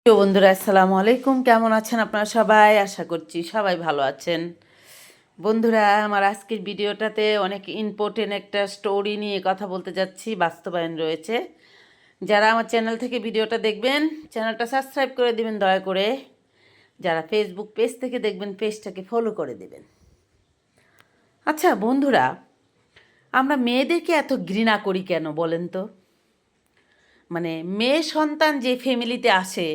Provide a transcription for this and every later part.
প্রিয় বন্ধুরা, আসসালামু আলাইকুম। কেমন আছেন আপনারা সবাই? আশা করছি সবাই ভালো আছেন। বন্ধুরা, আমার আজকের ভিডিওটাতে অনেক ইম্পর্টেন্ট একটা স্টোরি নিয়ে কথা বলতে যাচ্ছি, বাস্তবায়ন রয়েছে। যারা আমার চ্যানেল থেকে ভিডিওটা দেখবেন, চ্যানেলটা সাবস্ক্রাইব করে দিবেন দয়া করে। যারা ফেসবুক পেজ থেকে দেখবেন, পেজটাকে ফলো করে দেবেন। আচ্ছা বন্ধুরা, আমরা মেয়েদেরকে এত ঘৃণা করি কেন বলেন তো? মানে মেয়ে সন্তান যে ফ্যামিলিতে আসে,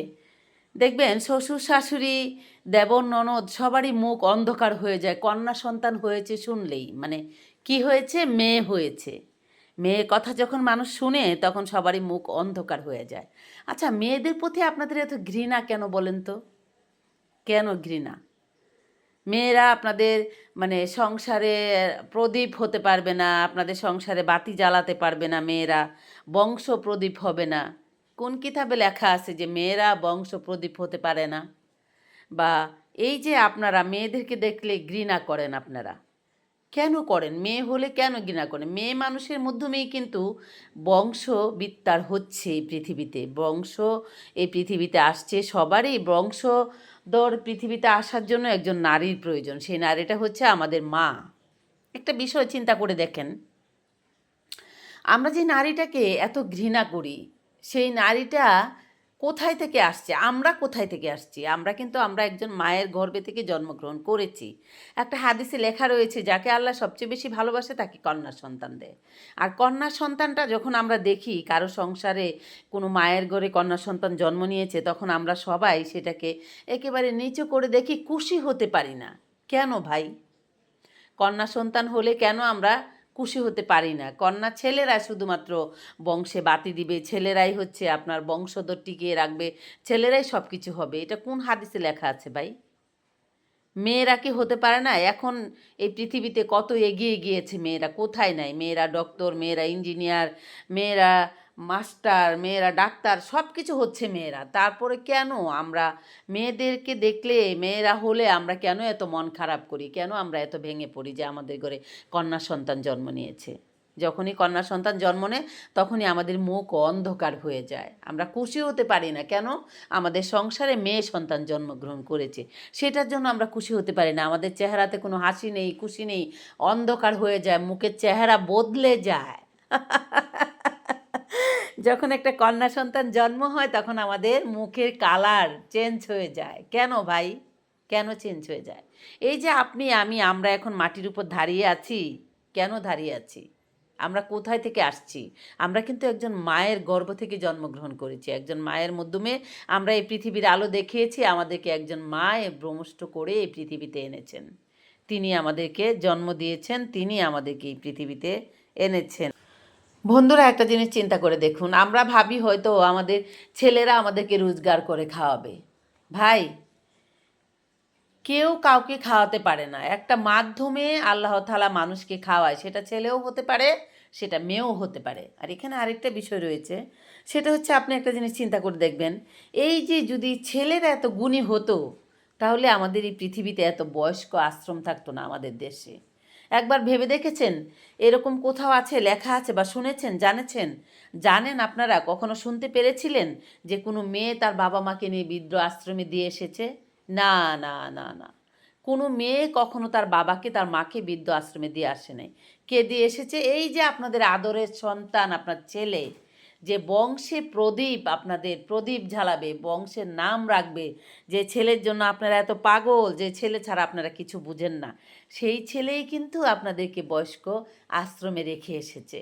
দেখবেন শ্বশুর শাশুড়ি দেবর ননদ সবারই মুখ অন্ধকার হয়ে যায় কন্যা সন্তান হয়েছে শুনলেই। মানে কি হয়েছে? মেয়ে হয়েছে। মেয়ের কথা যখন মানুষ শুনে তখন সবারই মুখ অন্ধকার হয়ে যায়। আচ্ছা, মেয়েদের প্রতি আপনাদের এত ঘৃণা কেন বলেন তো? কেন ঘৃণা? মেয়েরা আপনাদের মানে সংসারে প্রদীপ হতে পারবে না, আপনাদের সংসারে বাতি জ্বালাতে পারবে না, মেয়েরা বংশ প্রদীপ হবে না। কোন কিতাবে লেখা আছে যে মেয়েরা বংশ প্রদীপ হতে পারে না? বা এই যে আপনারা মেয়েদেরকে দেখলে ঘৃণা করেন, আপনারা কেন করেন? মেয়ে হলে কেন ঘৃণা করেন? মেয়ে মানুষের মাধ্যমেই কিন্তু বংশ বিস্তার হচ্ছে এই পৃথিবীতে। বংশ এই পৃথিবীতে আসছে, সবারই বংশধর পৃথিবীতে আসার জন্য একজন নারীর প্রয়োজন। সেই নারীটা হচ্ছে আমাদের মা। একটা বিষয় চিন্তা করে দেখেন, আমরা যে নারীটাকে এত ঘৃণা করি, সেই নারীটা কোথায় থেকে আসছে? আমরা কোথায় থেকে আসছি? আমরা একজন মায়ের গর্ভে থেকে জন্মগ্রহণ করেছি। একটা হাদিসে লেখা রয়েছে, যাকে আল্লাহ সবচেয়ে বেশি ভালোবাসে তাকে কন্যা সন্তান দেয়। আর কন্যা সন্তানটা যখন আমরা দেখি কারো সংসারে কোনো মায়ের ঘরে কন্যা সন্তান জন্ম নিয়েছে, তখন আমরা সবাই সেটাকে একেবারে নিচু করে দেখি, খুশি হতে পারি না। কেন ভাই? কন্যা সন্তান হলে কেন আমরা খুশি হতে পারি না? কন্যা ছেলেরা শুধুমাত্র বংশে বাতি দিবে, ছেলেরাই হচ্ছে আপনার বংশধর টিকিয়ে রাখবে, ছেলেরাই সব কিছু হবে। এটা কোন হাদিসে লেখা আছে ভাই? মেয়েরা কি হতে পারে না? এখন এই পৃথিবীতে কত এগিয়ে গিয়েছে মেয়েরা, কোথায় নাই? মেয়েরা ডক্টর, মেয়েরা ইঞ্জিনিয়ার, মেয়েরা মাস্টার, মেয়েরা ডাক্তার, সব কিছু হচ্ছে মেয়েরা। তারপরে কেন আমরা মেয়েদেরকে দেখলে, মেয়েরা হলে আমরা কেন এত মন খারাপ করি? কেন আমরা এত ভেঙে পড়ি যে আমাদের ঘরে কন্যা সন্তান জন্ম নিয়েছে? যখনই কন্যা সন্তান জন্ম নেয় তখনই আমাদের মুখ অন্ধকার হয়ে যায়, আমরা খুশি হতে পারি না। কেন? আমাদের সংসারে মেয়ে সন্তান জন্মগ্রহণ করেছে, সেটার জন্য আমরা খুশি হতে পারি না। আমাদের চেহারাতে কোনো হাসি নেই, খুশি নেই, অন্ধকার হয়ে যায়, মুখের চেহারা বদলে যায়। যখন একটা কন্যা সন্তান জন্ম হয় তখন আমাদের মুখের কালার চেঞ্জ হয়ে যায়। কেন ভাই? কেন চেঞ্জ হয়ে যায়? এই যে আপনি আমি আমরা এখন মাটির উপর দাঁড়িয়ে আছি, কেন দাঁড়িয়ে আছি? আমরা কোথায় থেকে আসছি? আমরা কিন্তু একজন মায়ের গর্ভ থেকে জন্মগ্রহণ করেছি। একজন মায়ের মাধ্যমে আমরা এই পৃথিবীর আলো দেখিয়েছি, আমাদেরকে একজন মা ভ্রমষ্ট করে এই পৃথিবীতে এনেছেন। তিনি আমাদেরকে জন্ম দিয়েছেন, তিনি আমাদেরকে এই পৃথিবীতে এনেছেন। বন্ধুরা, একটা জিনিস চিন্তা করে দেখুন, আমরা ভাবি হয়তো আমাদের ছেলেরা আমাদেরকে রোজগার করে খাওয়াবে। ভাই, কেউ কাউকে খাওয়াতে পারে না। একটা মাধ্যমে আল্লাহ তাআলা মানুষকে খাওয়ায়, সেটা ছেলেও হতে পারে, সেটা মেয়েও হতে পারে। আর এখানে আরেকটা বিষয় রয়েছে, সেটা হচ্ছে আপনি একটা জিনিস চিন্তা করে দেখবেন, এই যে যদি ছেলেরা এত গুণী হতো, তাহলে আমাদের এই পৃথিবীতে এত বয়স্ক আশ্রম থাকতো না আমাদের দেশে। একবার ভেবে দেখেছেন? এরকম কোথাও আছে, লেখা আছে বা শুনেছেন, জানেন আপনারা কখনো শুনতে পেরেছিলেন যে কোনো মেয়ে তার বাবা মাকে নিয়ে বৃদ্ধ আশ্রমে দিয়ে এসেছে? না, না, না, না। কোনো মেয়ে কখনো তার বাবাকে, তার মাকে বৃদ্ধ আশ্রমে দিয়ে আসে নাই। কে দিয়ে এসেছে? এই যে আপনাদের আদরের সন্তান, আপনার ছেলে, যে বংশে প্রদীপ, আপনাদের প্রদীপ জ্বালাবে, বংশের নাম রাখবে, যে ছেলের জন্য আপনারা এত পাগল, যে ছেলে ছাড়া আপনারা কিছু বুঝেন না, সেই ছেলেই কিন্তু আপনাদেরকে বয়স্ক আশ্রমে রেখে এসেছে।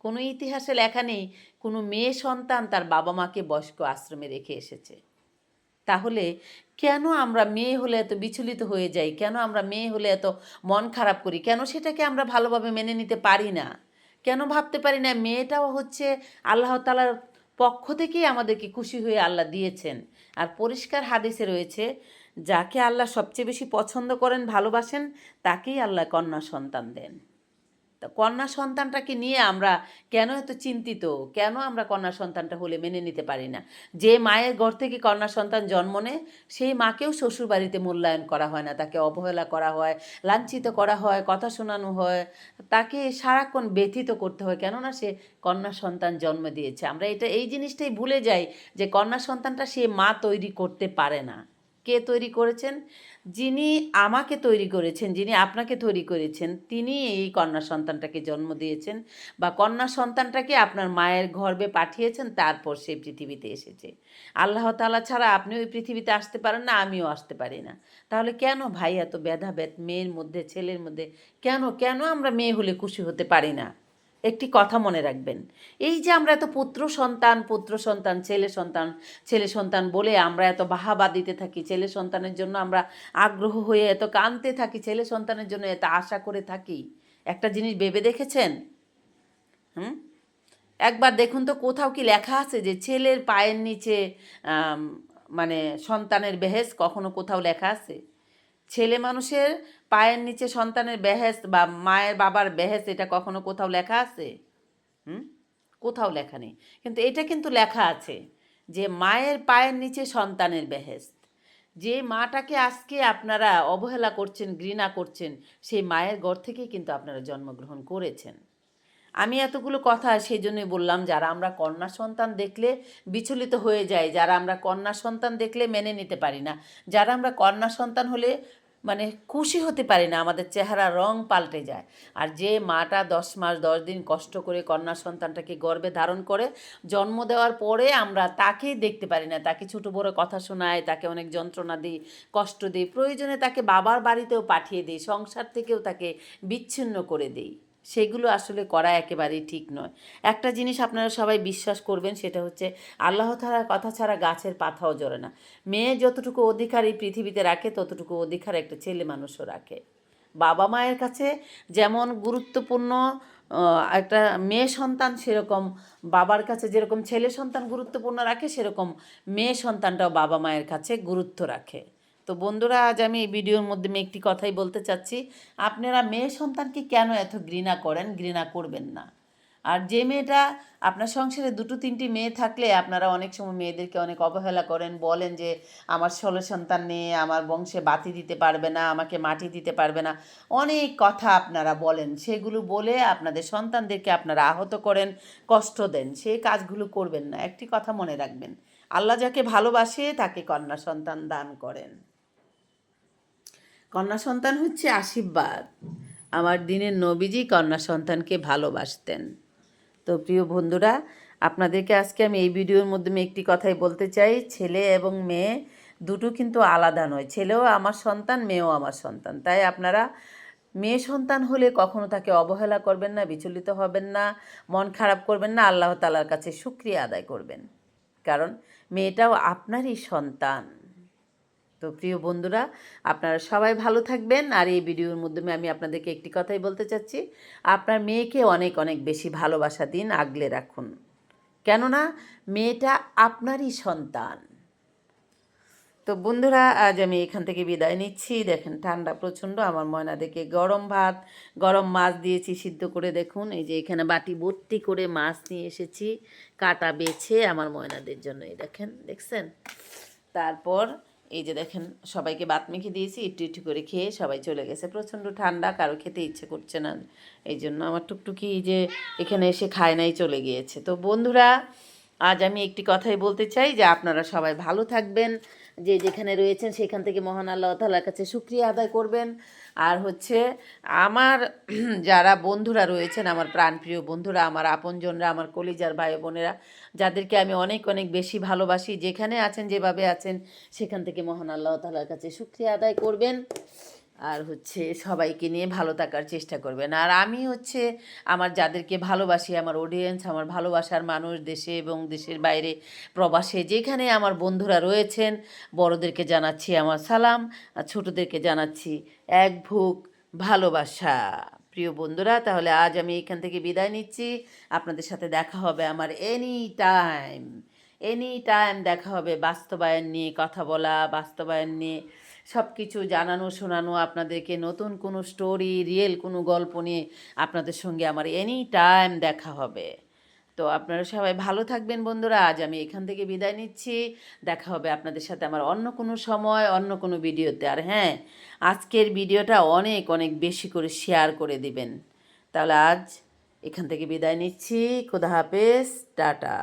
কোনো ইতিহাসে লেখা নেই কোনো মেয়ে সন্তান তার বাবা মাকে বয়স্ক আশ্রমে রেখে এসেছে। তাহলে কেন আমরা মেয়ে হলে এত বিচলিত হয়ে যাই? কেন আমরা মেয়ে হলে এত মন খারাপ করি? কেন সেটাকে আমরা ভালোভাবে মেনে নিতে পারি না? কেন ভাবতে পারি না মেয়েটাও হচ্ছে আল্লাহ তাআলার পক্ষ থেকেই আমাদেরকে খুশি হয়ে আল্লাহ দিয়েছেন? আর পরিষ্কার হাদিসে রয়েছে, যাকে আল্লাহ সবচেয়ে বেশি পছন্দ করেন, ভালোবাসেন, তাকেই আল্লাহ কন্যা সন্তান দেন। তা কন্যা সন্তানটাকে নিয়ে আমরা কেন এত চিন্তিত, কেন আমরা কন্যা সন্তানটা হলে মেনে নিতে পারি না? যে মায়ের ঘর থেকে কন্যা সন্তান জন্ম নেয় সেই মাকেও শ্বশুরবাড়িতে মূল্যায়ন করা হয় না, তাকে অবহেলা করা হয়, লাঞ্ছিত করা হয়, কথা শোনানো হয়, তাকে সারাক্ষণ ব্যথিত করতে হয়, কেননা সে কন্যা সন্তান জন্ম দিয়েছে। আমরা এই জিনিসটাই ভুলে যাই যে কন্যা সন্তানটা সে মা তৈরি করতে পারে না। কে তৈরি করেছেন? যিনি আমাকে তৈরি করেছেন, যিনি আপনাকে তৈরি করেছেন, তিনি এই কন্যা সন্তানটাকে জন্ম দিয়েছেন বা কন্যা সন্তানটাকে আপনার মায়ের গর্ভে পাঠিয়েছেন, তারপর সে পৃথিবীতে এসেছে। আল্লাহ তাআলা ছাড়া আপনি ওই পৃথিবীতে আসতে পারেন না, আমিও আসতে পারি না। তাহলে কেন ভাই এত ভেদাভেদ মেয়ের মধ্যে ছেলের মধ্যে? কেন কেন আমরা মেয়ে হলে খুশি হতে পারি না? একটি কথা মনে রাখবেন, এই যে আমরা এত পুত্র সন্তান ছেলে সন্তান বলে আমরা এত বাহাবা দিতে থাকি, ছেলে সন্তানের জন্য আমরা আগ্রহ হয়ে এত কাঁদতে থাকি, ছেলে সন্তানের জন্য এত আশা করে থাকি, একটা জিনিস ভেবে দেখেছেন? হুম একবার দেখুন তো কোথাও কি লেখা আছে যে ছেলের পায়ের নিচে আম, মানে সন্তানের বেহেশ? কখনো কোথাও লেখা আছে? ছেলে মানুষের পায়ের নিচে সন্তানের বেহেশত বা মায়ের বাবার বেহেশত, এটা কখনো কোথাও লেখা আছে? হুম কোথাও লেখা নেই, কিন্তু এটা কিন্তু লেখা আছে যে মায়ের পায়ের নিচে সন্তানের বেহেশত। যে মাটাকে আজকে আপনারা অবহেলা করছেন, ঘৃণা করছেন, সেই মায়ের ঘর থেকেই কিন্তু আপনারা জন্মগ্রহণ করেছেন। আমি এতগুলো কথা সেই জন্যই বললাম, যারা আমরা কন্যা সন্তান দেখলে বিচলিত হয়ে যাই, যারা আমরা কন্যা সন্তান দেখলে মেনে নিতে পারি না, যারা আমরা কন্যা সন্তান হলে মানে খুশি হতে পারি না, আমাদের চেহারা রং পাল্টে যায়। আর যে মাটা 10 মাস 10 দিন কষ্ট করে কন্যা সন্তানটাকে গর্ভে ধারণ করে জন্ম দেওয়ার পরে আমরা তাকেই দেখতে পারি না, তাকে ছোটো বড় কথা শোনায়, তাকে অনেক যন্ত্রণা দিই, কষ্ট দিই, প্রয়োজনে তাকে বাবার বাড়িতেও পাঠিয়ে দিই, সংসার থেকেও তাকে বিচ্ছিন্ন করে দিই, সেগুলো আসলে করা একেবারেই ঠিক নয়। একটা জিনিস আপনারা সবাই বিশ্বাস করবেন, সেটা হচ্ছে আল্লাহ তাআলার কথা ছাড়া গাছের পাতাও ঝরে না। মেয়ে যতটুকু অধিকার এই পৃথিবীতে রাখে, ততটুকু অধিকার একটা ছেলে মানুষও রাখে। বাবা মায়ের কাছে যেমন গুরুত্বপূর্ণ একটা মেয়ে সন্তান, সেরকম বাবার কাছে যেরকম ছেলে সন্তান গুরুত্বপূর্ণ রাখে, সেরকম মেয়ে সন্তানটাও বাবা মায়ের কাছে গুরুত্ব রাখে। তো বন্ধুরা, আজ আমি এই ভিডিওর মধ্যে একটি কথাই বলতে চাচ্ছি, আপনারা মেয়ে সন্তানকে কেন এত ঘৃণা করেন? ঘৃণা করবেন না। আর যে মেয়েটা আপনার সংসারে 2-3টি মেয়ে থাকলে আপনারা অনেক সময় মেয়েদেরকে অনেক অবহেলা করেন, বলেন যে আমার 16 সন্তান নিয়ে আমার বংশে বাতি দিতে পারবে না, আমাকে মাটি দিতে পারবে না, অনেক কথা আপনারা বলেন, সেগুলো বলে আপনাদের সন্তানদেরকে আপনারা আহত করেন, কষ্ট দেন। সেই কাজগুলো করবেন না। একটি কথা মনে রাখবেন, আল্লাহ যাকে ভালোবাসে তাকে কন্যা সন্তান দান করেন। কন্যা সন্তান হচ্ছে আশীর্বাদ। আমার দিনের নবীজি কন্যা সন্তানকে ভালোবাসতেন। তো প্রিয় বন্ধুরা, আপনাদেরকে আজকে আমি এই ভিডিওর মধ্যে একটি কথাই বলতে চাই, ছেলে এবং মেয়ে দুটো কিন্তু আলাদা নয়। ছেলেও আমার সন্তান, মেয়েও আমার সন্তান। তাই আপনারা মেয়ে সন্তান হলে কখনো তাকে অবহেলা করবেন না, বিচলিত হবেন না, মন খারাপ করবেন না, আল্লাহ তাআলার কাছে শুকরিয়া আদায় করবেন, কারণ মেয়েটাও আপনারই সন্তান। তো প্রিয় বন্ধুরা, আপনারা সবাই ভালো থাকবেন। আর এই ভিডিওর মাধ্যমে আমি আপনাদেরকে একটি কথাই বলতে চাচ্ছি, আপনার মেয়েকে অনেক অনেক বেশি ভালোবাসা দিন, আগলে রাখুন, কেননা মেয়েটা আপনারই সন্তান। তো বন্ধুরা, আজ আমি এখান থেকে বিদায় নিচ্ছি। দেখেন ঠান্ডা প্রচণ্ড, আমার ময়নাদেরকে গরম ভাত গরম মাছ দিয়েছি সিদ্ধ করে। দেখুন এই যে এখানে বাটি ভর্তি করে মাছ নিয়ে এসেছি, কাটা বেছে আমার ময়নাদের জন্য। এই দেখেন, দেখছেন? তারপর এই যে দেখেন সবাইকে ভাত মেখে দিয়েছি, একটু একটু করে খেয়ে সবাই চলে গেছে। প্রচণ্ড ঠান্ডা, কারো খেতে ইচ্ছে করছে না, এই জন্য আমার টুকটুকি যে এখানে এসে খায় নাই, চলে গিয়েছে। তো বন্ধুরা, আজ আমি একটি কথাই বলতে চাই যে আপনারা সবাই ভালো থাকবেন, যে যেখানে রয়েছেন সেখান থেকে মহান আল্লাহ তাআলার কাছে শুকরিয়া আদায় করবেন। আর হচ্ছে আমার যারা বন্ধুরা রয়েছেন, আমার প্রাণপ্রিয় বন্ধুরা, আমার আপনজনরা, আমার কলিজার ভাই বোনেরা, যাদেরকে আমি অনেক অনেক বেশি ভালোবাসি, যেখানে আছেন যেভাবে আছেন সেখান থেকে মহান আল্লাহ তাআলার কাছে শুকরিয়া আদায় করবেন। আর হচ্ছে সবাইকে নিয়ে ভালো থাকার চেষ্টা করবেন। আর আমি হচ্ছে আমার যাদেরকে ভালোবাসি, আমার অডিয়েন্স, আমার ভালোবাসার মানুষ, দেশে এবং দেশের বাইরে, প্রবাসে যেখানে আমার বন্ধুরা রয়েছেন, বড়দেরকে জানাচ্ছি আমার সালাম, আর ছোটোদেরকে জানাচ্ছি এক ভুক ভালোবাসা। প্রিয় বন্ধুরা, তাহলে আজ আমি এখান থেকে বিদায় নিচ্ছি। আপনাদের সাথে দেখা হবে আমার এনি টাইম দেখা হবে। বাস্তবায়ন নিয়ে কথা বলা, বাস্তবায়ন নিয়ে সব কিছু জানানো শোনানো আপনাদেরকে, নতুন কোনো স্টোরি, রিয়েল কোনো গল্প নিয়ে আপনাদের সঙ্গে আমার এনি টাইম দেখা হবে। তো আপনারা সবাই ভালো থাকবেন বন্ধুরা। আজ আমি এখান থেকে বিদায় নিচ্ছি। দেখা হবে আপনাদের সাথে আমার অন্য কোনো সময়, অন্য কোনো ভিডিওতে। আর হ্যাঁ, আজকের ভিডিওটা অনেক অনেক বেশি করে শেয়ার করে দিবেন। তাহলে আজ এখান থেকে বিদায় নিচ্ছি। খোদা হাফেজ, টাটা।